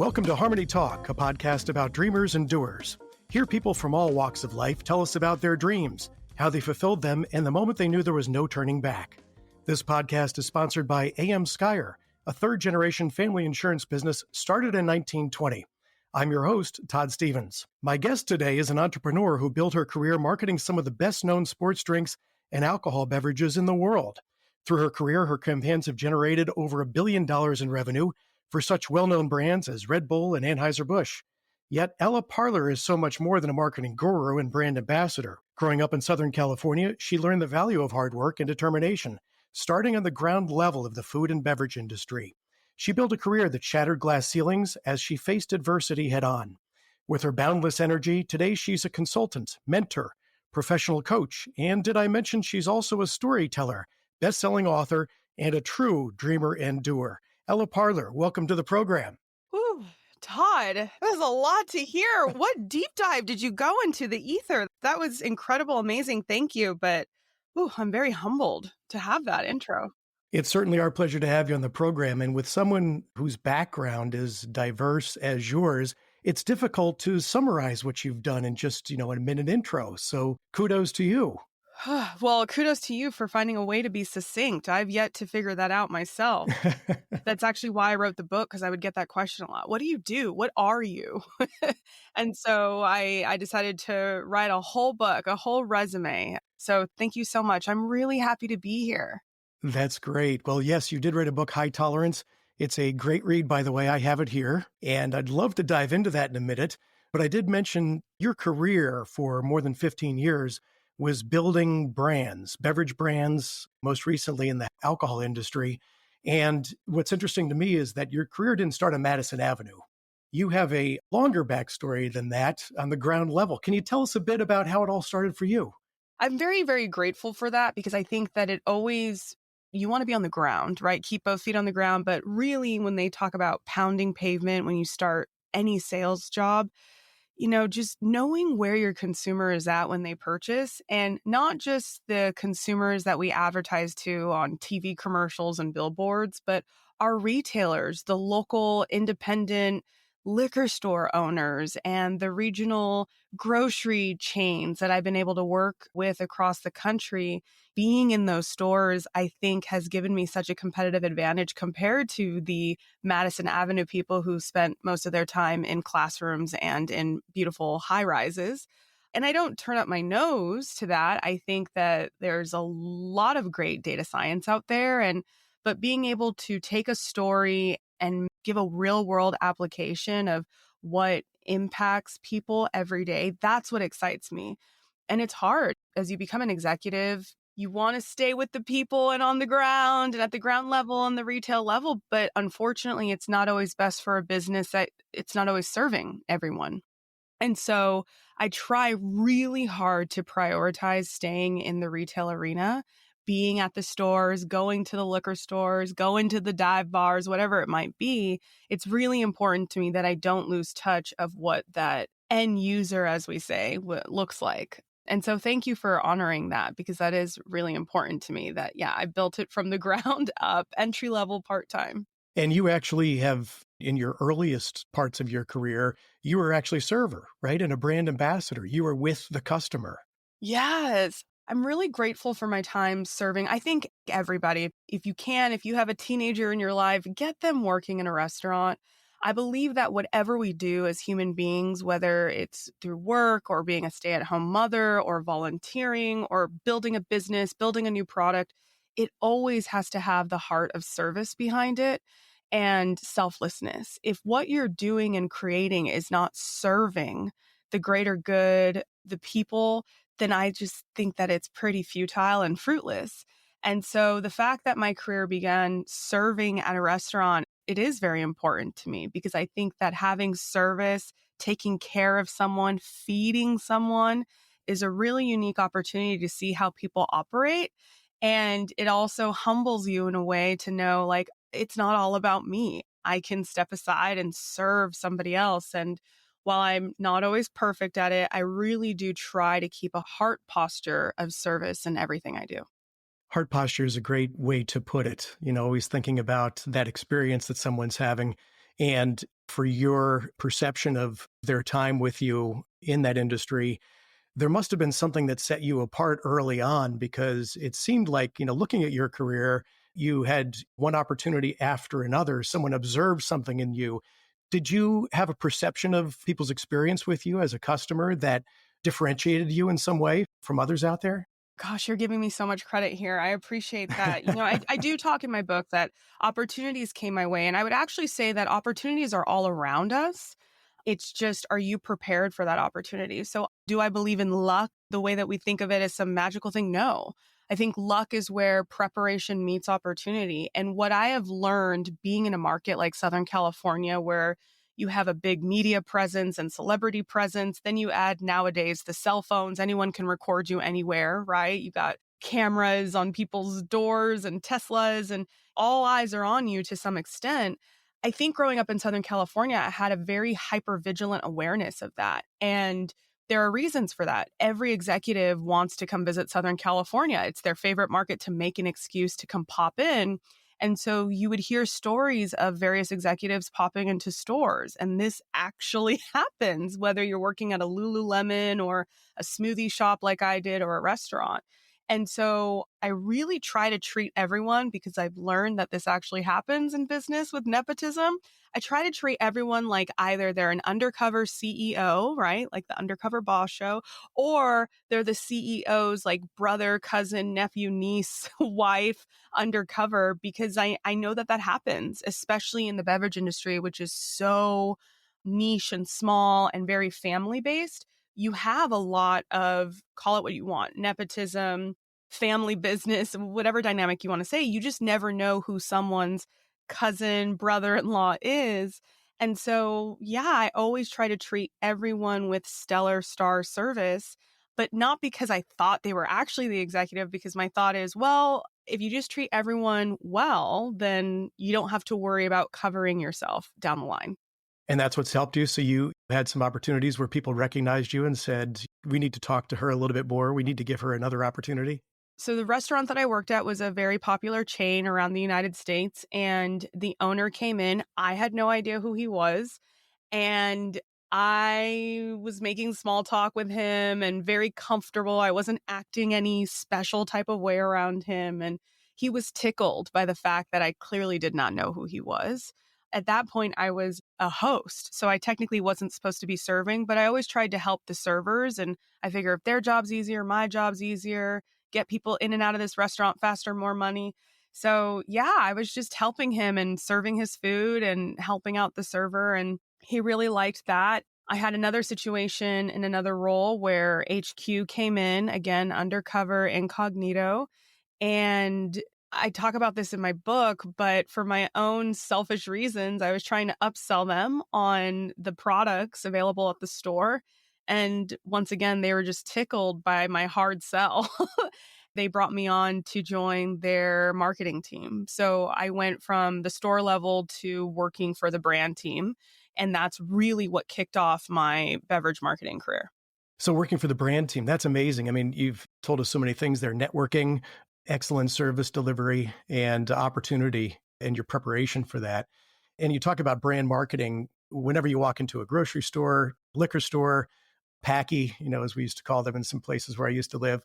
Welcome to Harmony Talk, a podcast about dreamers and doers. Here, people from all walks of life tell us about their dreams, how they fulfilled them, and the moment they knew there was no turning back. This podcast is sponsored by AM Skyer, a third-generation family insurance business started in 1920. I'm your host, Todd Stephens. My guest today is an entrepreneur who built her career marketing some of the best-known sports drinks and alcohol beverages in the world. Through her career, her campaigns have generated over $1 billion in revenue for such well-known brands as Red Bull and Anheuser-Busch. Yet Ella Parlor is so much more than a marketing guru and brand ambassador. Growing up in Southern California, she learned the value of hard work and determination, starting on the ground level of the food and beverage industry. She built a career that shattered glass ceilings as she faced adversity head-on. With her boundless energy, today she's a consultant, mentor, professional coach, and did I mention she's also a storyteller, best-selling author, and a true dreamer and doer. Ella Parlor, welcome to the program. Ooh, Todd, that was a lot to hear. What deep dive did you go into the ether? That was incredible, amazing. Thank you. But I'm very humbled to have that intro. It's certainly our pleasure to have you on the program. And with someone whose background is diverse as yours, it's difficult to summarize what you've done in just, a minute intro. So kudos to you. Well, kudos to you for finding a way to be succinct. I've yet to figure that out myself. That's actually why I wrote the book, because I would get that question a lot. What do you do? What are you? And so I decided to write a whole book, a whole resume. So thank you so much. I'm really happy to be here. That's great. Well, yes, you did write a book, High Tolerance. It's a great read, by the way. I have it here, and I'd love to dive into that in a minute. But I did mention your career for more than 15 years was building brands, beverage brands, most recently in the alcohol industry. And what's interesting to me is that your career didn't start on Madison Avenue. You have a longer backstory than that on the ground level. Can you tell us a bit about how it all started for you? I'm very, very grateful for that, because I think that you want to be on the ground, right? Keep both feet on the ground. But really, when they talk about pounding pavement, when you start any sales job, just knowing where your consumer is at when they purchase, and not just the consumers that we advertise to on TV commercials and billboards, but our retailers, the local independent liquor store owners and the regional grocery chains that I've been able to work with across the country. Being in those stores, I think, has given me such a competitive advantage compared to the Madison Avenue people who spent most of their time in classrooms and in beautiful high rises. And I don't turn up my nose to that. I think that there's a lot of great data science out there, but being able to take a story and give a real world application of what impacts people every day, that's what excites me. And it's hard. As you become an executive, you want to stay with the people and on the ground and at the ground level and the retail level. But unfortunately, it's not always best for a business that it's not always serving everyone. And so I try really hard to prioritize staying in the retail arena, being at the stores, going to the liquor stores, going to the dive bars, whatever it might be. It's really important to me that I don't lose touch of what that end user, as we say, looks like. And so thank you for honoring that, because that is really important to me that, I built it from the ground up, entry level, part-time. And you actually have, in your earliest parts of your career, you were actually a server, right? And a brand ambassador. You were with the customer. Yes. I'm really grateful for my time serving. I think everybody, if you have a teenager in your life, get them working in a restaurant. I believe that whatever we do as human beings, whether it's through work or being a stay-at-home mother or volunteering or building a business, building a new product, it always has to have the heart of service behind it and selflessness. If what you're doing and creating is not serving the greater good, the people, then I just think that it's pretty futile and fruitless. And so the fact that my career began serving at a restaurant, it is very important to me, because I think that having service, taking care of someone, feeding someone is a really unique opportunity to see how people operate. And it also humbles you in a way to know, like, it's not all about me. I can step aside and serve somebody else. And while I'm not always perfect at it, I really do try to keep a heart posture of service in everything I do. Heart posture is a great way to put it. Always thinking about that experience that someone's having. And for your perception of their time with you in that industry, there must have been something that set you apart early on, because it seemed like, looking at your career, you had one opportunity after another. Someone observed something in you. Did you have a perception of people's experience with you as a customer that differentiated you in some way from others out there? Gosh, you're giving me so much credit here. I appreciate that. I do talk in my book that opportunities came my way. And I would actually say that opportunities are all around us. It's just, are you prepared for that opportunity? So, do I believe in luck the way that we think of it as some magical thing? No. I think luck is where preparation meets opportunity. And what I have learned being in a market like Southern California, where you have a big media presence and celebrity presence. Then you add nowadays the cell phones. Anyone can record you anywhere, right? You got cameras on people's doors and Teslas, and all eyes are on you to some extent. I think growing up in Southern California, I had a very hyper vigilant awareness of that. And there are reasons for that. Every executive wants to come visit Southern California. It's their favorite market to make an excuse to come pop in. And so you would hear stories of various executives popping into stores. And this actually happens, whether you're working at a Lululemon or a smoothie shop like I did or a restaurant. And so I really try to treat everyone, because I've learned that this actually happens in business with nepotism. I try to treat everyone like either they're an undercover CEO, right? Like the undercover boss show, or they're the CEO's like brother, cousin, nephew, niece, wife undercover, because I know that that happens, especially in the beverage industry, which is so niche and small and very family based. You have a lot of, call it what you want, nepotism, family business, whatever dynamic you want to say. You just never know who someone's cousin, brother-in-law is. And so, yeah, I always try to treat everyone with stellar star service, but not because I thought they were actually the executive, because my thought is, well, if you just treat everyone well, then you don't have to worry about covering yourself down the line. And that's what's helped you. So you had some opportunities where people recognized you and said, we need to talk to her a little bit more. We need to give her another opportunity. So the restaurant that I worked at was a very popular chain around the United States, and the owner came in. I had no idea who he was. And I was making small talk with him and very comfortable. I wasn't acting any special type of way around him. And he was tickled by the fact that I clearly did not know who he was. At that point, I was a host. So I technically wasn't supposed to be serving, but I always tried to help the servers. And I figure if their job's easier, my job's easier, get people in and out of this restaurant faster, more money. So yeah, I was just helping him and serving his food and helping out the server. And he really liked that. I had another situation in another role where HQ came in, again, undercover, incognito. And I talk about this in my book, but for my own selfish reasons, I was trying to upsell them on the products available at the store. And once again, they were just tickled by my hard sell. They brought me on to join their marketing team. So I went from the store level to working for the brand team. And that's really what kicked off my beverage marketing career. So working for the brand team, that's amazing. I mean, you've told us so many things there: networking, excellent service delivery, and opportunity, and your preparation for that. And you talk about brand marketing whenever you walk into a grocery store, liquor store, packy, as we used to call them in some places where I used to live.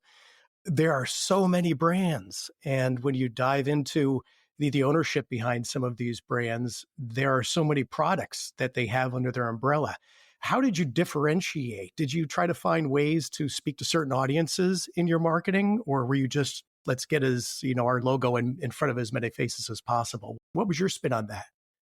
There are so many brands. And when you dive into the ownership behind some of these brands, there are so many products that they have under their umbrella. How did you differentiate? Did you try to find ways to speak to certain audiences in your marketing, or were you just, let's get our logo in front of as many faces as possible? What was your spin on that?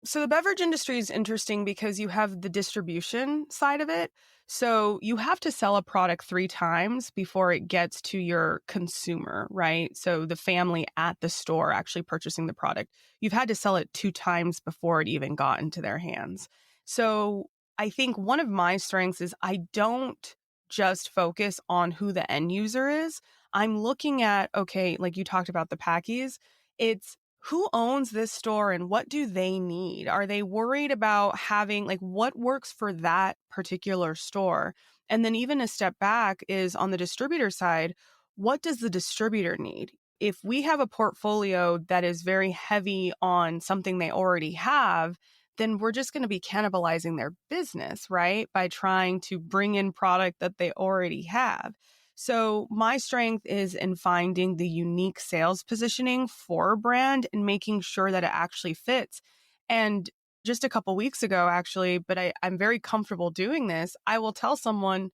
So the beverage industry is interesting because you have the distribution side of it. So you have to sell a product 3 times before it gets to your consumer, right? So the family at the store actually purchasing the product, you've had to sell it 2 times before it even got into their hands. So I think one of my strengths is I don't just focus on who the end user is. I'm looking at, okay, like you talked about the Packies, it's who owns this store and what do they need? Are they worried about having, like, what works for that particular store? And then even a step back is on the distributor side, what does the distributor need? If we have a portfolio that is very heavy on something they already have, then we're just going to be cannibalizing their business, right? By trying to bring in product that they already have. So my strength is in finding the unique sales positioning for a brand and making sure that it actually fits. And just a couple weeks ago, actually, but I'm very comfortable doing this. I will tell someone,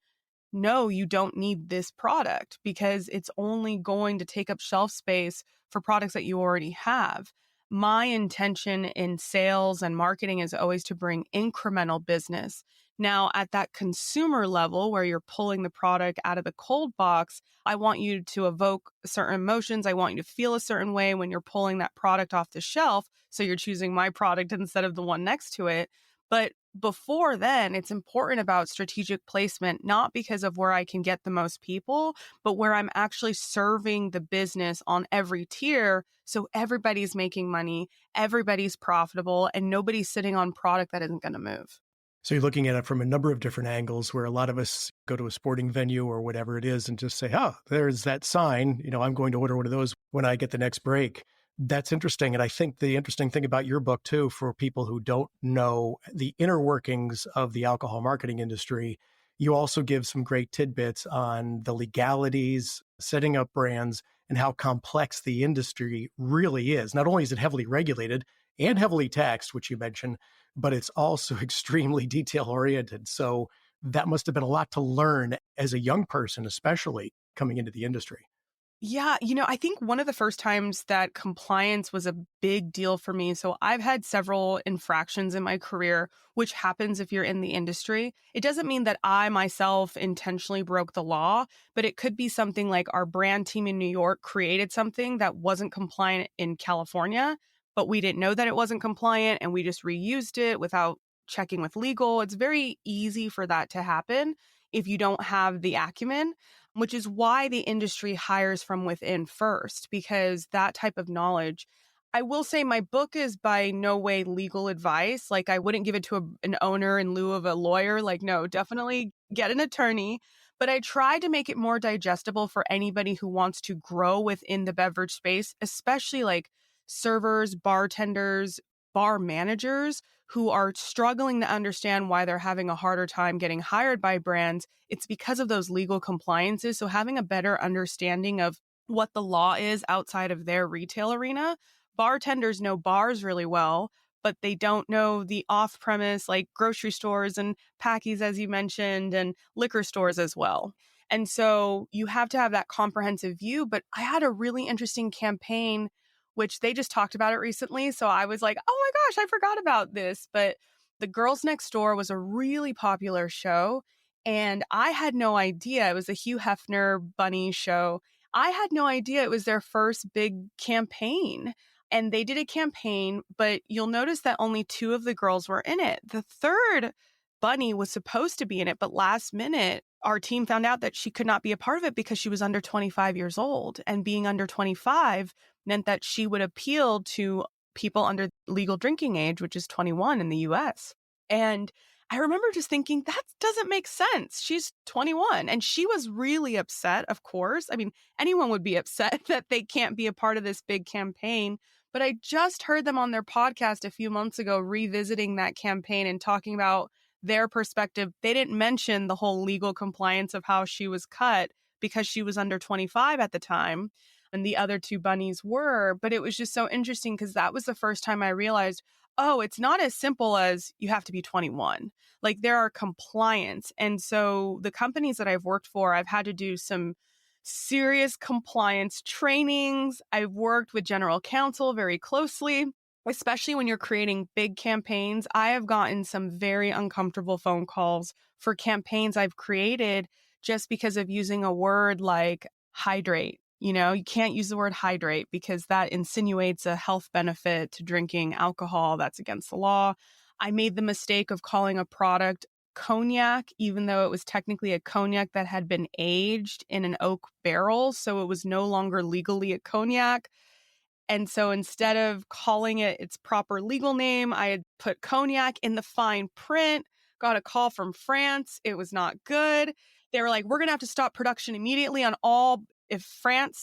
no, you don't need this product because it's only going to take up shelf space for products that you already have. My intention in sales and marketing is always to bring incremental business. Now, at that consumer level where you're pulling the product out of the cold box, I want you to evoke certain emotions. I want you to feel a certain way when you're pulling that product off the shelf. So you're choosing my product instead of the one next to it. But before then, it's important about strategic placement, not because of where I can get the most people, but where I'm actually serving the business on every tier. So everybody's making money, everybody's profitable, and nobody's sitting on product that isn't going to move. So you're looking at it from a number of different angles where a lot of us go to a sporting venue or whatever it is and just say, oh, there's that sign, I'm going to order one of those when I get the next break. That's interesting. And I think the interesting thing about your book too, for people who don't know the inner workings of the alcohol marketing industry, you also give some great tidbits on the legalities, setting up brands, and how complex the industry really is. Not only is it heavily regulated and heavily taxed, which you mentioned, but it's also extremely detail oriented. So that must have been a lot to learn as a young person, especially coming into the industry. Yeah, I think one of the first times that compliance was a big deal for me. So I've had several infractions in my career, which happens if you're in the industry. It doesn't mean that I myself intentionally broke the law, but it could be something like our brand team in New York created something that wasn't compliant in California, but we didn't know that it wasn't compliant and we just reused it without checking with legal. It's very easy for that to happen if you don't have the acumen, which is why the industry hires from within first, because that type of knowledge. I will say my book is by no way legal advice. Like, I wouldn't give it to an owner in lieu of a lawyer. Like, no, definitely get an attorney. But I try to make it more digestible for anybody who wants to grow within the beverage space, especially like servers, bartenders, bar managers who are struggling to understand why they're having a harder time getting hired by brands. It's because of those legal compliances. So having a better understanding of what the law is outside of their retail arena. Bartenders know bars really well, but they don't know the off-premise, like grocery stores and Packies, as you mentioned, and liquor stores as well. And so you have to have that comprehensive view. But I had a really interesting campaign which they just talked about it recently. So I was like, oh my gosh, I forgot about this. But The Girls Next Door was a really popular show. And I had no idea. It was a Hugh Hefner bunny show. I had no idea it was their first big campaign. And they did a campaign, but you'll notice that only two of the girls were in it. The third bunny was supposed to be in it, but last minute, our team found out that she could not be a part of it because she was under 25 years old. And being under 25 meant that she would appeal to people under legal drinking age, which is 21 in the US. And I remember just thinking, that doesn't make sense. She's 21. And she was really upset, of course. I mean, anyone would be upset that they can't be a part of this big campaign. But I just heard them on their podcast a few months ago revisiting that campaign and talking about their perspective. They didn't mention the whole legal compliance of how she was cut because she was under 25 at the time and the other two bunnies were. But it was just so interesting because that was the first time I realized, oh, it's not as simple as you have to be 21. Like, there are compliance. And so the companies that I've worked for, I've had to do some serious compliance trainings. I've worked with general counsel very closely, especially when you're creating big campaigns. I have gotten some very uncomfortable phone calls for campaigns I've created just because of using a word like hydrate. You can't use the word hydrate because that insinuates a health benefit to drinking alcohol. That's against the law. I made the mistake of calling a product cognac, even though it was technically a cognac that had been aged in an oak barrel. So it was no longer legally a cognac. And so instead of calling it its proper legal name, I had put cognac in the fine print, got a call from France. It was not good. They were like, we're going to have to stop production immediately on all if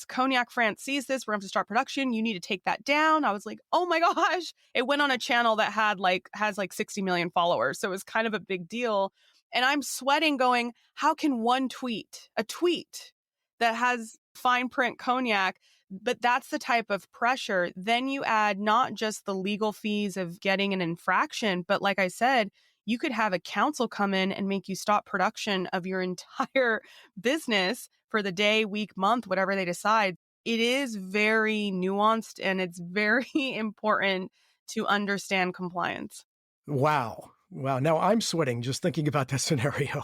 Cognac France sees this, we're going to have to start production. You need to take that down. I was like, oh my gosh. It went on a channel that has like 60 million followers. So it was kind of a big deal. And I'm sweating going, how can a tweet that has fine print cognac, but that's the type of pressure. Then you add not just the legal fees of getting an infraction, but like I said, you could have a council come in and make you stop production of your entire business for the day, week, month, whatever they decide. It is very nuanced and it's very important to understand compliance. Wow. Wow. Now I'm sweating just thinking about that scenario.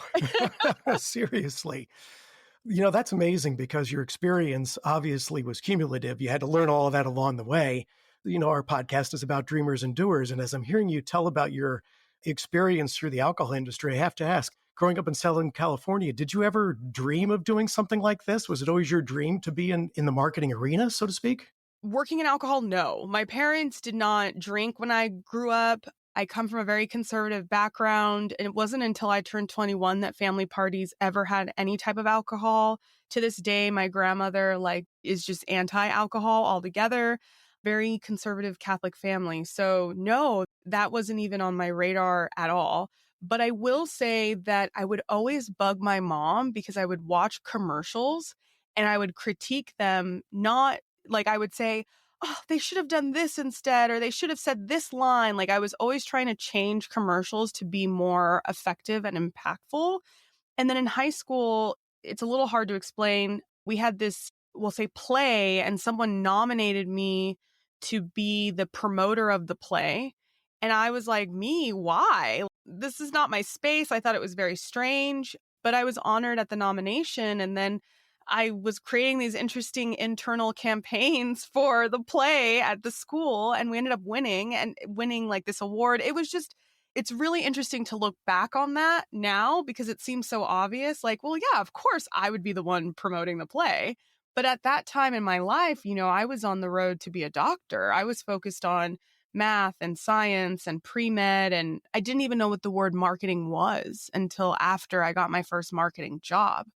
Seriously. That's amazing because your experience obviously was cumulative. You had to learn all of that along the way. Our podcast is about dreamers and doers. And as I'm hearing you tell about your experience through the alcohol industry, I have to ask, growing up in Southern California, did you ever dream of doing something like this? Was it always your dream to be in the marketing arena, so to speak? Working in alcohol, no. My parents did not drink when I grew up. I come from a very conservative background, and it wasn't until I turned 21 that family parties ever had any type of alcohol. To this day, my grandmother is just anti-alcohol altogether. Very conservative Catholic family. So no, that wasn't even on my radar at all. But I will say that I would always bug my mom because I would watch commercials and I would critique them, not like I would say, oh, they should have done this instead, or they should have said this line. Like I was always trying to change commercials to be more effective and impactful. And then in high school, it's a little hard to explain. We had this, we'll say, play, and someone nominated me to be the promoter of the play. And I was like, me? Why? This is not my space. I thought it was very strange, but I was honored at the nomination. And then I was creating these interesting internal campaigns for the play at the school, and we ended up winning like this award. It's really interesting to look back on that now because it seems so obvious. Like, well, yeah, of course I would be the one promoting the play. But at that time in my life, I was on the road to be a doctor. I was focused on math and science and pre-med, and I didn't even know what the word marketing was until after I got my first marketing job.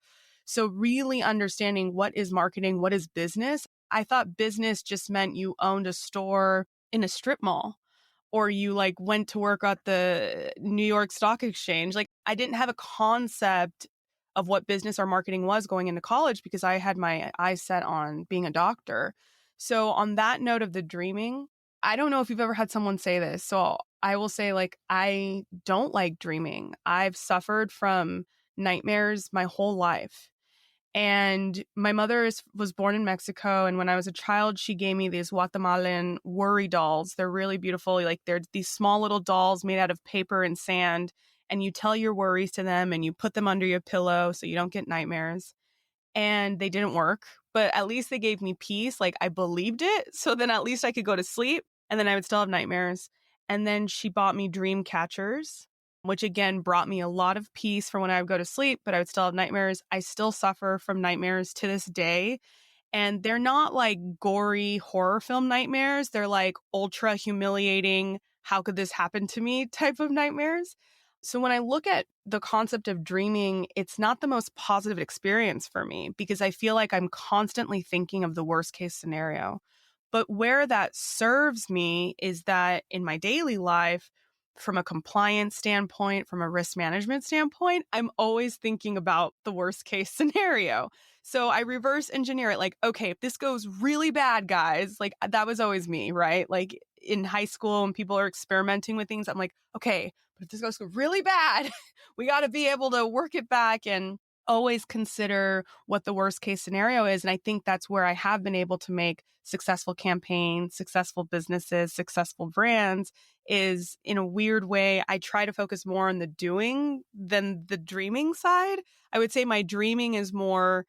So really understanding what is marketing, what is business. I thought business just meant you owned a store in a strip mall or you went to work at the New York Stock Exchange. I didn't have a concept of what business or marketing was going into college because I had my eyes set on being a doctor. So on that note of the dreaming, I don't know if you've ever had someone say this. So I will say I don't like dreaming. I've suffered from nightmares my whole life. And my mother was born in Mexico. And when I was a child, she gave me these Guatemalan worry dolls. They're really beautiful. They're these small little dolls made out of paper and sand. And you tell your worries to them and you put them under your pillow so you don't get nightmares. And they didn't work, but at least they gave me peace. I believed it. So then at least I could go to sleep and then I would still have nightmares. And then she bought me dream catchers, which again brought me a lot of peace for when I would go to sleep, but I would still have nightmares. I still suffer from nightmares to this day. And they're not gory horror film nightmares. They're ultra humiliating, how could this happen to me type of nightmares. So when I look at the concept of dreaming, it's not the most positive experience for me because I feel like I'm constantly thinking of the worst case scenario. But where that serves me is that in my daily life, from a compliance standpoint, from a risk management standpoint, I'm always thinking about the worst case scenario. So I reverse engineer it okay, if this goes really bad, guys, that was always me, right? In high school when people are experimenting with things, I'm like, okay, but if this goes really bad, we got to be able to work it back and always consider what the worst case scenario is. And I think that's where I have been able to make successful campaigns, successful businesses, successful brands is in a weird way. I try to focus more on the doing than the dreaming side. I would say my dreaming is more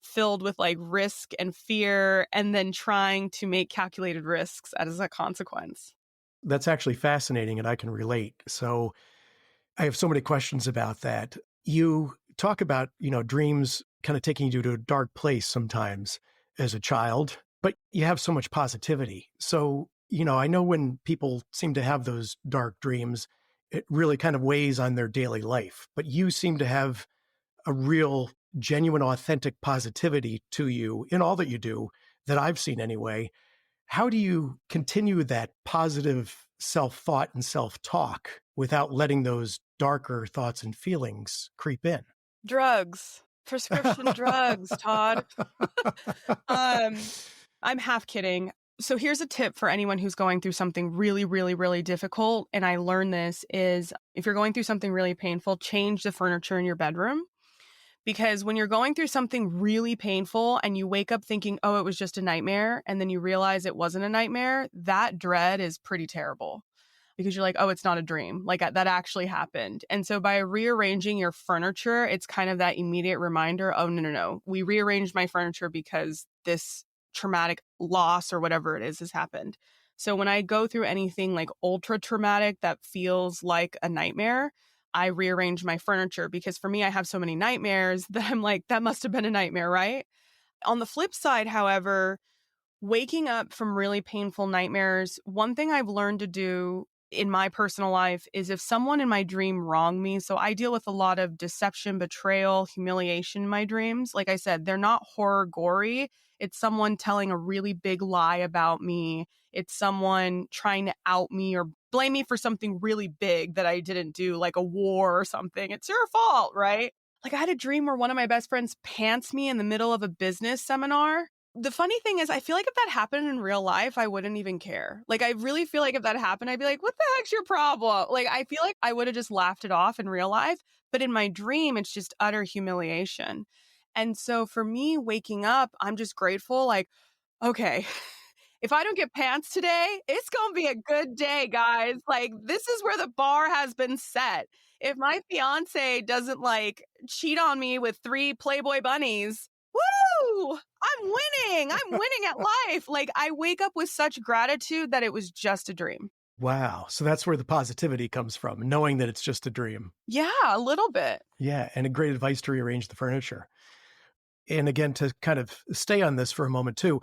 filled with risk and fear and then trying to make calculated risks as a consequence. That's actually fascinating and I can relate. So I have so many questions about that. You talk about, dreams kind of taking you to a dark place sometimes as a child, but you have so much positivity. So, I know when people seem to have those dark dreams, it really kind of weighs on their daily life, but you seem to have a real genuine, authentic positivity to you in all that you do, that I've seen anyway. How do you continue that positive self-thought and self-talk without letting those darker thoughts and feelings creep in? Drugs. Prescription drugs, Todd. Um, I'm half kidding. So here's a tip for anyone who's going through something really, really, really difficult. And I learned this is if you're going through something really painful, change the furniture in your bedroom. Because when you're going through something really painful and you wake up thinking, oh, it was just a nightmare, and then you realize it wasn't a nightmare, that dread is pretty terrible. Because you're like, oh, it's not a dream. Like that actually happened. And so by rearranging your furniture, it's kind of that immediate reminder, oh, no, no, no. We rearranged my furniture because this traumatic loss or whatever it is has happened. So when I go through anything like ultra traumatic that feels like a nightmare, I rearrange my furniture because for me, I have so many nightmares that I'm like, that must have been a nightmare, right? On the flip side, however, waking up from really painful nightmares, one thing I've learned to do in my personal life is if someone in my dream wronged me, so I deal with a lot of deception, betrayal, humiliation in my dreams. Like I said, they're not horror gory. It's someone telling a really big lie about me. It's someone trying to out me or blame me for something really big that I didn't do, like a war or something. It's your fault, right? Like I had a dream where one of my best friends pants me in the middle of a business seminar. The funny thing is, I feel like if that happened in real life, I wouldn't even care. Like, I really feel like if that happened, I'd be like, what the heck's your problem? Like, I feel like I would have just laughed it off in real life. But in my dream, it's just utter humiliation. And so for me, waking up, I'm just grateful. Like, okay, if I don't get pants today, it's going to be a good day, guys. Like, this is where the bar has been set. If my fiance doesn't like cheat on me with 3 Playboy bunnies, woo! I'm winning. I'm winning at life. Like, I wake up with such gratitude that it was just a dream. Wow. So that's where the positivity comes from, knowing that it's just a dream. Yeah, a little bit. Yeah. And a great advice to rearrange the furniture. And again, to kind of stay on this for a moment too,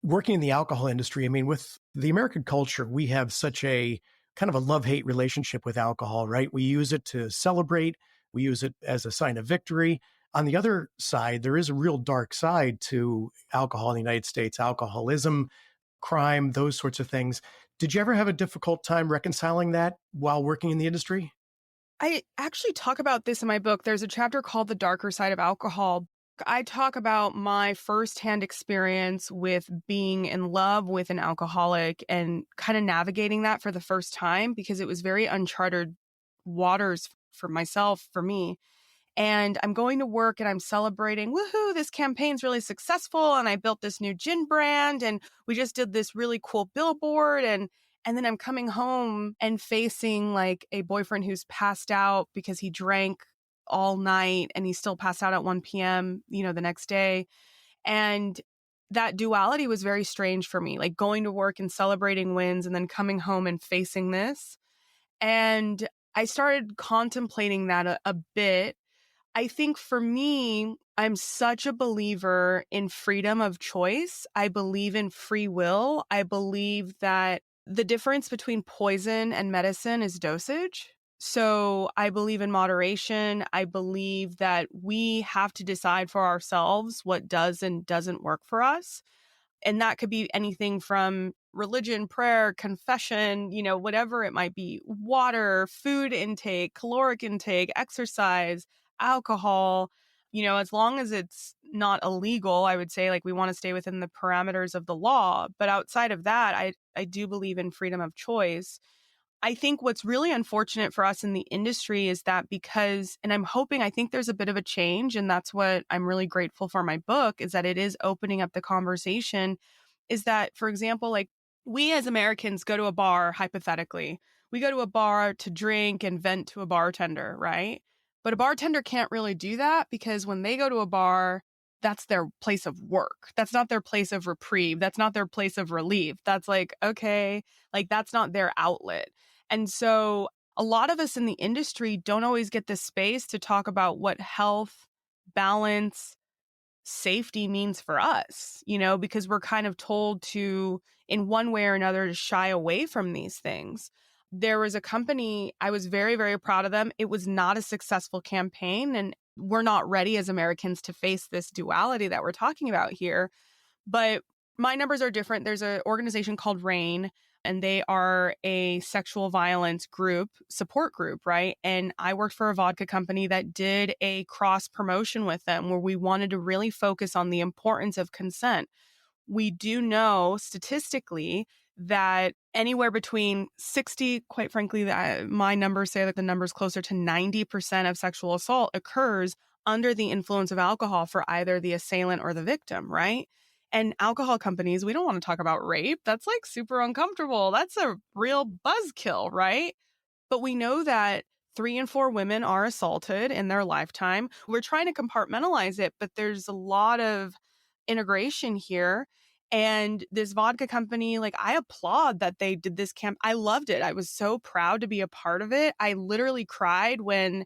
working in the alcohol industry, I mean, with the American culture, we have such a kind of a love-hate relationship with alcohol, right? We use it to celebrate. We use it as a sign of victory. On the other side, there is a real dark side to alcohol in the United States, alcoholism, crime, those sorts of things. Did you ever have a difficult time reconciling that while working in the industry? I actually talk about this in my book. There's a chapter called The Darker Side of Alcohol. I talk about my firsthand experience with being in love with an alcoholic and kind of navigating that for the first time because it was very uncharted waters for myself, for me. And I'm going to work and I'm celebrating, woohoo, this campaign's really successful. And I built this new gin brand and we just did this really cool billboard. And then I'm coming home and facing like a boyfriend who's passed out because he drank all night and he's still passed out at 1 p.m., the next day. And that duality was very strange for me, like going to work and celebrating wins and then coming home and facing this. And I started contemplating that a bit. I think for me, I'm such a believer in freedom of choice. I believe in free will. I believe that the difference between poison and medicine is dosage. So I believe in moderation. I believe that we have to decide for ourselves what does and doesn't work for us. And that could be anything from religion, prayer, confession, whatever it might be, water, food intake, caloric intake, exercise, alcohol, as long as it's not illegal, I would say like we want to stay within the parameters of the law. But outside of that, I do believe in freedom of choice. I think what's really unfortunate for us in the industry is that because, and I think there's a bit of a change, and that's what I'm really grateful for my book, is that it is opening up the conversation, is that, for example, like we as Americans go to a bar, hypothetically, we go to a bar to drink and vent to a bartender, right? But a bartender can't really do that because when they go to a bar, that's their place of work. That's not their place of reprieve. That's not their place of relief. That's like, okay, like that's not their outlet. And so a lot of us in the industry don't always get the space to talk about what health, balance, safety means for us, because we're kind of told to, in one way or another, to shy away from these things. There was a company, I was very, very proud of them. It was not a successful campaign. And we're not ready as Americans to face this duality that we're talking about here. But my numbers are different. There's an organization called RAIN, and they are a sexual violence group, support group, right? And I worked for a vodka company that did a cross promotion with them where we wanted to really focus on the importance of consent. We do know statistically that anywhere between 60, quite frankly, my numbers say that the number's closer to 90% of sexual assault occurs under the influence of alcohol for either the assailant or the victim, right? And alcohol companies, we don't want to talk about rape. That's like super uncomfortable. That's a real buzzkill, right? But we know that 3 in 4 women are assaulted in their lifetime. We're trying to compartmentalize it, but there's a lot of integration here. And this vodka company, like, I applaud that they did this camp. I loved it. I was so proud to be a part of it. I literally cried when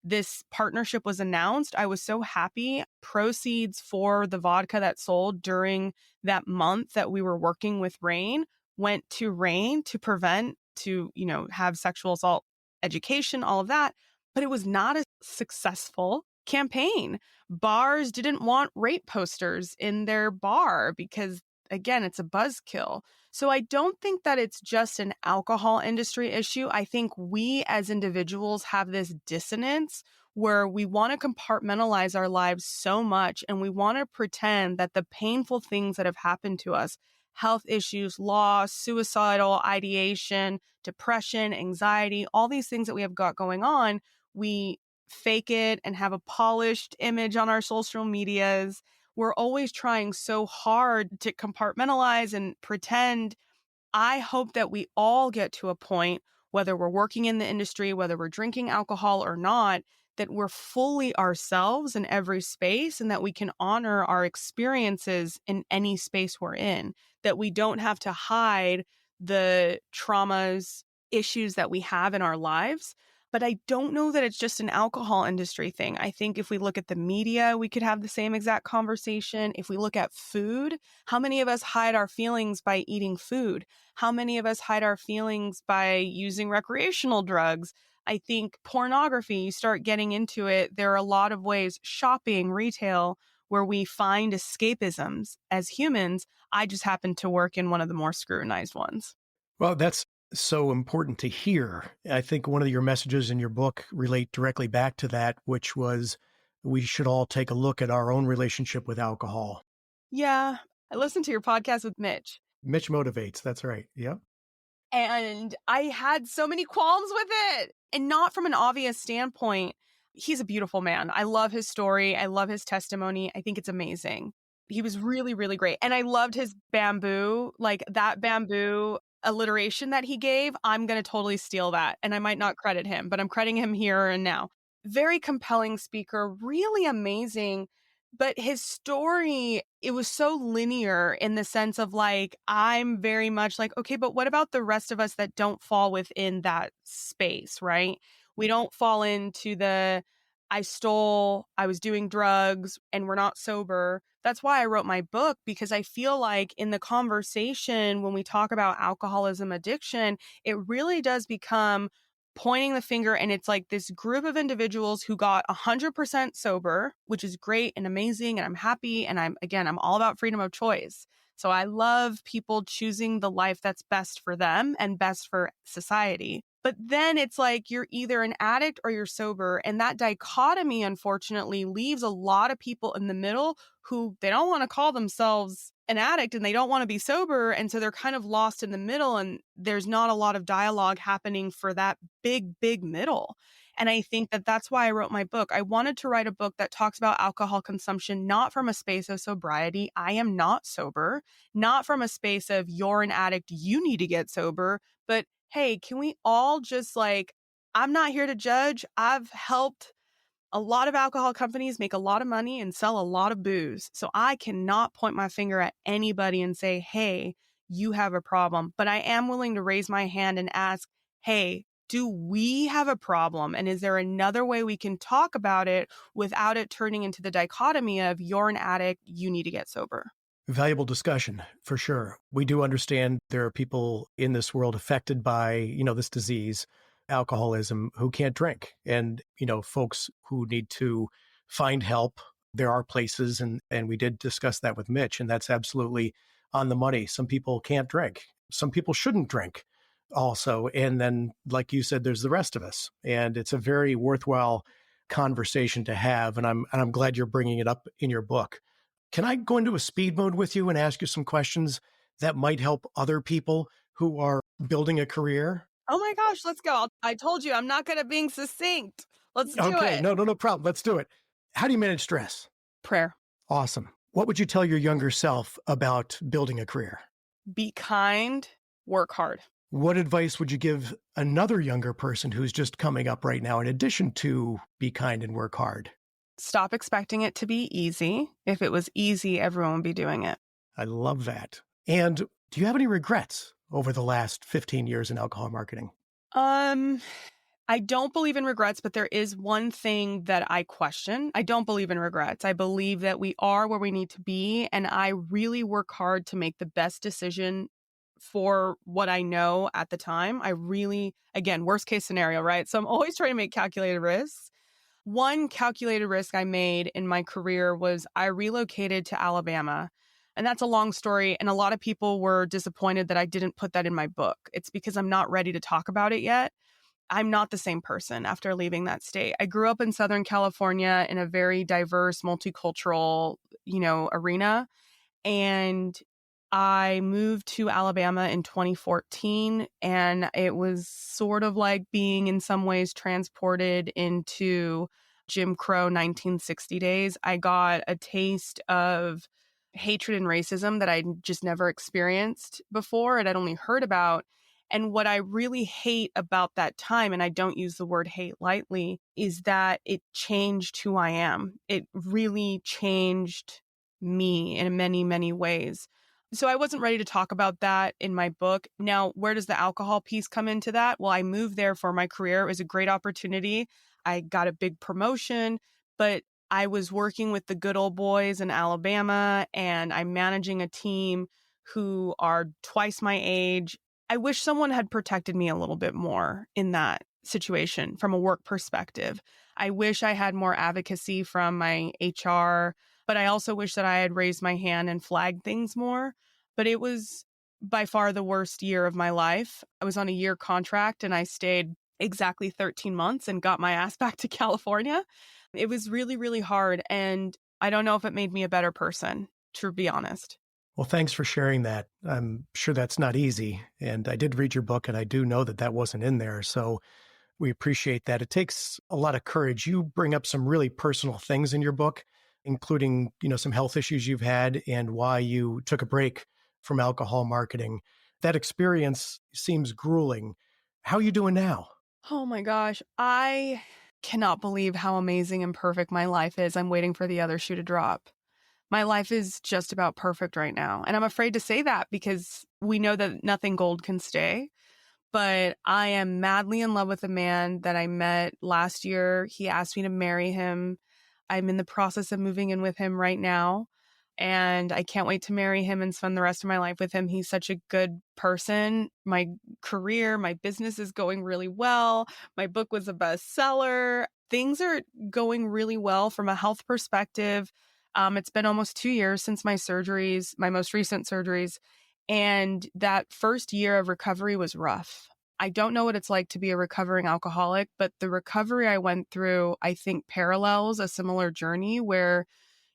this partnership was announced. I was so happy. Proceeds for the vodka that sold during that month that we were working with Rain went to Rain to prevent, to, have sexual assault education, all of that. But it was not a successful campaign. Bars didn't want rape posters in their bar because, again, it's a buzzkill. So I don't think that it's just an alcohol industry issue. I think we as individuals have this dissonance where we want to compartmentalize our lives so much and we want to pretend that the painful things that have happened to us, health issues, loss, suicidal ideation, depression, anxiety, all these things that we have got going on, we fake it and have a polished image on our social medias. We're always trying so hard to compartmentalize and pretend. I hope that we all get to a point, whether we're working in the industry, whether we're drinking alcohol or not, that we're fully ourselves in every space and that we can honor our experiences in any space we're in, that we don't have to hide the traumas, issues that we have in our lives. But I don't know that it's just an alcohol industry thing. I think if we look at the media, we could have the same exact conversation. If we look at food, how many of us hide our feelings by eating food? How many of us hide our feelings by using recreational drugs? I think pornography, you start getting into it. There are a lot of ways, shopping, retail, where we find escapisms as humans. I just happen to work in one of the more scrutinized ones. Well, that's so important to hear. I think one of your messages in your book relate directly back to that, which was we should all take a look at our own relationship with alcohol. Yeah. I listened to your podcast with Mitch. Mitch motivates. That's right. Yep. And I had so many qualms with it. And not from an obvious standpoint. He's a beautiful man. I love his story. I love his testimony. I think it's amazing. He was really, really great. And I loved his bamboo, like that bamboo alliteration that he gave. I'm going to totally steal that. And I might not credit him, but I'm crediting him here and now. Very compelling speaker, really amazing. But his story, it was so linear in the sense of like, I'm very much like, okay, but what about the rest of us that don't fall within that space, right? We don't fall into the, I stole, I was doing drugs, and we're not sober. That's why I wrote my book, because I feel like in the conversation, when we talk about alcoholism addiction, it really does become pointing the finger, and it's like this group of individuals who got 100% sober, which is great and amazing, and I'm happy, and I'm all about freedom of choice. So I love people choosing the life that's best for them and best for society. But then it's like you're either an addict or you're sober, and that dichotomy, unfortunately, leaves a lot of people in the middle who they don't want to call themselves an addict and they don't want to be sober. And so they're kind of lost in the middle, and there's not a lot of dialogue happening for that big, big middle. And I think that that's why I wrote my book. I wanted to write a book that talks about alcohol consumption, not from a space of sobriety. I am not sober, not from a space of you're an addict, you need to get sober, but hey, can we all just I'm not here to judge. I've helped a lot of alcohol companies make a lot of money and sell a lot of booze. So I cannot point my finger at anybody and say, hey, you have a problem. But I am willing to raise my hand and ask, hey, do we have a problem? And is there another way we can talk about it without it turning into the dichotomy of you're an addict, you need to get sober? Valuable discussion, for sure. We do understand there are people in this world affected by, this disease, alcoholism, who can't drink. And, folks who need to find help. There are places, and we did discuss that with Mitch, and that's absolutely on the money. Some people can't drink. Some people shouldn't drink also. And then, like you said, there's the rest of us. And it's a very worthwhile conversation to have. And I'm glad you're bringing it up in your book. Can I go into a speed mode with you and ask you some questions that might help other people who are building a career? Oh my gosh, let's go. I told you I'm not good at being succinct. Let's do Okay, it. no problem. Let's do it. How do you manage stress? Prayer. Awesome. What would you tell your younger self about building a career? Be kind, work hard. What advice would you give another younger person who's just coming up right now, in addition to be kind and work hard? Stop expecting it to be easy. If it was easy, everyone would be doing it. I love that. And do you have any regrets over the last 15 years in alcohol marketing? I don't believe in regrets, but there is one thing that I question. I don't believe in regrets. I believe that we are where we need to be, and I really work hard to make the best decision for what I know at the time. I really, again, worst case scenario, right? So I'm always trying to make calculated risks. One calculated risk I made in my career was I relocated to Alabama. And that's a long story. And a lot of people were disappointed that I didn't put that in my book. It's because I'm not ready to talk about it yet. I'm not the same person after leaving that state. I grew up in Southern California in a very diverse, multicultural, arena. And I moved to Alabama in 2014, and it was sort of like being in some ways transported into Jim Crow 1960 days. I got a taste of hatred and racism that I'd just never experienced before and I'd only heard about. And what I really hate about that time, and I don't use the word hate lightly, is that it changed who I am. It really changed me in many, many ways. So I wasn't ready to talk about that in my book. Now, where does the alcohol piece come into that? Well, I moved there for my career. It was a great opportunity. I got a big promotion, but I was working with the good old boys in Alabama, and I'm managing a team who are twice my age. I wish someone had protected me a little bit more in that situation from a work perspective. I wish I had more advocacy from my HR, but I also wish that I had raised my hand and flagged things more. But it was by far the worst year of my life. I was on a year contract and I stayed exactly 13 months and got my ass back to California. It was really, really hard. And I don't know if it made me a better person, to be honest. Well, thanks for sharing that. I'm sure that's not easy. And I did read your book, and I do know that that wasn't in there. So we appreciate that. It takes a lot of courage. You bring up some really personal things in your book, including, some health issues you've had and why you took a break from alcohol marketing. That experience seems grueling. How are you doing now? Oh my gosh. I cannot believe how amazing and perfect my life is. I'm waiting for the other shoe to drop. My life is just about perfect right now. And I'm afraid to say that because we know that nothing gold can stay. But I am madly in love with a man that I met last year. He asked me to marry him. I'm in the process of moving in with him right now. And I can't wait to marry him and spend the rest of my life with him. He's such a good person. My career, my business is going really well. My book was a bestseller. Things are going really well from a health perspective. It's been almost 2 years since my surgeries, my most recent surgeries. And that first year of recovery was rough. I don't know what it's like to be a recovering alcoholic, but the recovery I went through, I think, parallels a similar journey where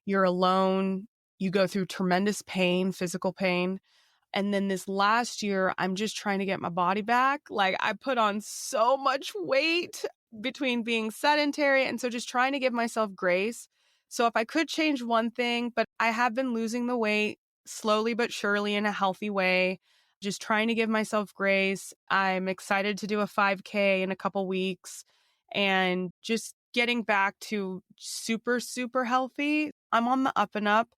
you're alone, you go through tremendous pain, physical pain. And then this last year, I'm just trying to get my body back. Like, I put on so much weight between being sedentary. And so just trying to give myself grace. So if I could change one thing, but I have been losing the weight slowly but surely in a healthy way, just trying to give myself grace. I'm excited to do a 5K in a couple weeks and just getting back to super, super healthy. I'm on the up and up.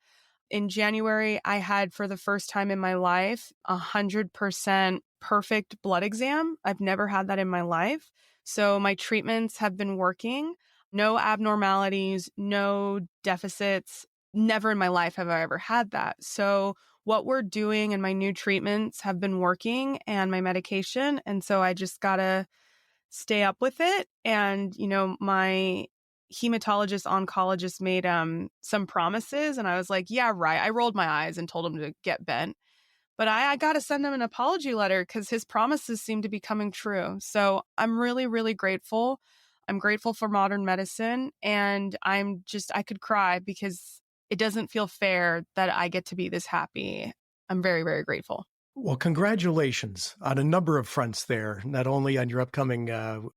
In January, I had, for the first time in my life, 100% perfect blood exam. I've never had that in my life. So my treatments have been working. No abnormalities, no deficits. Never in my life have I ever had that. So what we're doing and my new treatments have been working, and my medication. And so I just got to stay up with it. And, my hematologist oncologist made some promises, and I was like, yeah, right. I rolled my eyes and told him to get bent. But I got to send him an apology letter because his promises seem to be coming true. So I'm really, really grateful. I'm grateful for modern medicine. And I could cry because it doesn't feel fair that I get to be this happy. I'm very, very grateful. Well, congratulations on a number of fronts there, not only on your upcoming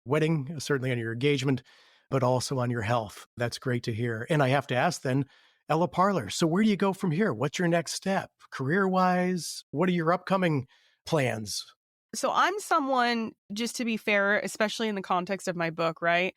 wedding, certainly on your engagement, but also on your health. That's great to hear. And I have to ask then, Ella Parlor, so where do you go from here? What's your next step? Career-wise, what are your upcoming plans? So I'm someone, just to be fair, especially in the context of my book, right?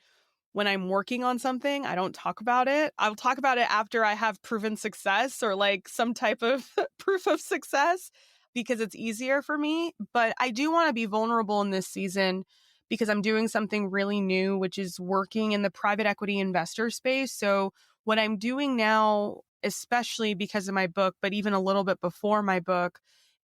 When I'm working on something, I don't talk about it. I'll talk about it after I have proven success or like some type of proof of success because it's easier for me. But I do want to be vulnerable in this season because I'm doing something really new, which is working in the private equity investor space. So what I'm doing now, especially because of my book, but even a little bit before my book,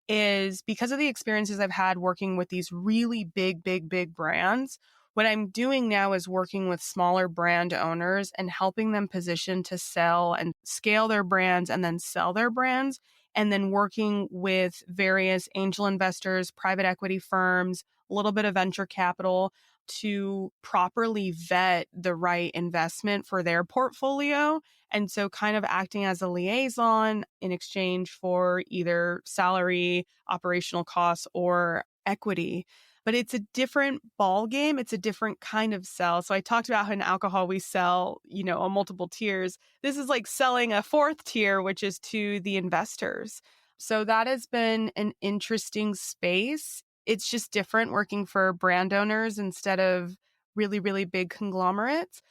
is because of the experiences I've had working with these really big, big, big brands. What I'm doing now is working with smaller brand owners and helping them position to sell and scale their brands and then sell their brands. And then working with various angel investors, private equity firms, a little bit of venture capital to properly vet the right investment for their portfolio. And so kind of acting as a liaison in exchange for either salary, operational costs, or equity. But it's a different ball game. It's a different kind of sell. So I talked about how in alcohol we sell, on multiple tiers. This is like selling a fourth tier, which is to the investors. So that has been an interesting space. It's just different working for brand owners instead of really, really big conglomerates.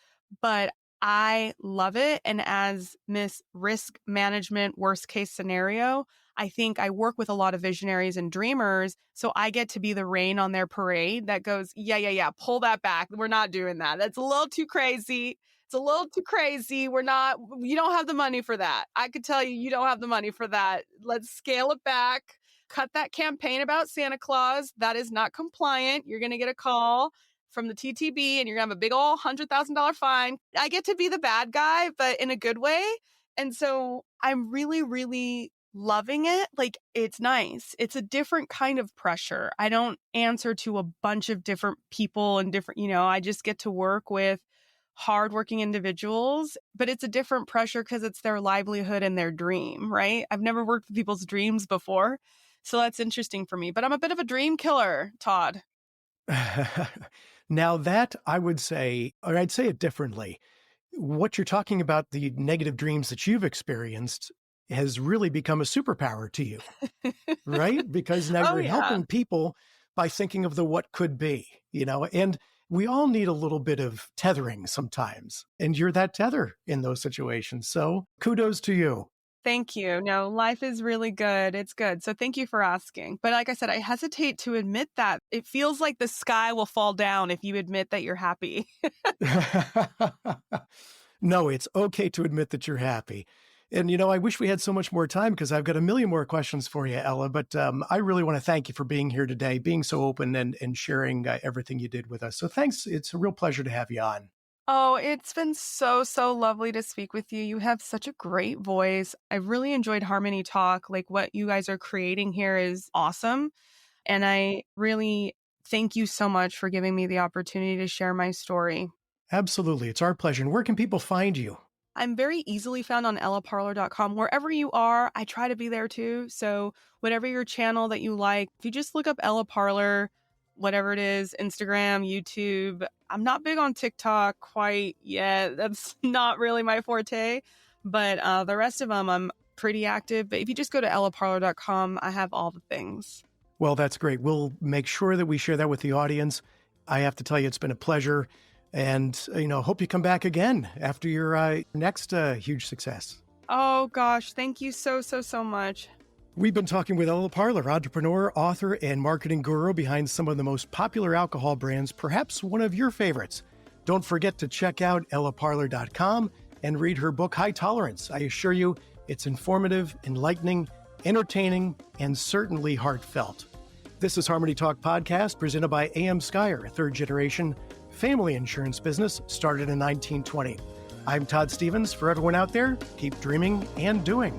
But I love it. And as Miss Risk Management worst case scenario, I think I work with a lot of visionaries and dreamers. So I get to be the rain on their parade that goes, yeah, pull that back. We're not doing that. That's a little too crazy. It's a little too crazy. You don't have the money for that. I could tell you don't have the money for that. Let's scale it back. Cut that campaign about Santa Claus. That is not compliant. You're going to get a call from the TTB and you're going to have a big old $100,000 fine. I get to be the bad guy, but in a good way. And so I'm really, really loving it. Like, it's nice. It's a different kind of pressure. I don't answer to a bunch of different people and different, I just get to work with hardworking individuals, but it's a different pressure because it's their livelihood and their dream, right? I've never worked with people's dreams before. So that's interesting for me, but I'm a bit of a dream killer, Todd. Now that I would say, or I'd say it differently, what you're talking about, the negative dreams that you've experienced has really become a superpower to you, right? Because now you're helping people by thinking of the what could be, and we all need a little bit of tethering sometimes. And you're that tether in those situations. So kudos to you. Thank you. No, life is really good. It's good. So thank you for asking. But like I said, I hesitate to admit that. It feels like the sky will fall down if you admit that you're happy. No, it's okay to admit that you're happy. And, I wish we had so much more time because I've got a million more questions for you, Ella. But I really want to thank you for being here today, being so open and sharing everything you did with us. So thanks. It's a real pleasure to have you on. Oh, it's been so, so lovely to speak with you. You have such a great voice. I really enjoyed HarmonyTALK. Like, what you guys are creating here is awesome. And I really thank you so much for giving me the opportunity to share my story. Absolutely. It's our pleasure. And where can people find you? I'm very easily found on ellaparlor.com. Wherever you are, I try to be there too. So whatever your channel that you like, if you just look up Ella Parlor, whatever it is, Instagram, YouTube. I'm not big on TikTok quite yet. That's not really my forte. But the rest of them, I'm pretty active. But if you just go to ellaparlor.com, I have all the things. Well, that's great. We'll make sure that we share that with the audience. I have to tell you, it's been a pleasure. And, hope you come back again after your next huge success. Oh, gosh. Thank you so, so, so much. We've been talking with Ella Parlor, entrepreneur, author, and marketing guru behind some of the most popular alcohol brands, perhaps one of your favorites. Don't forget to check out ellaparlor.com and read her book, High Tolerance. I assure you, it's informative, enlightening, entertaining, and certainly heartfelt. This is HarmonyTALK podcast presented by AM Skyer, a third-generation family insurance business started in 1920. I'm Todd Stephens. For everyone out there, keep dreaming and doing.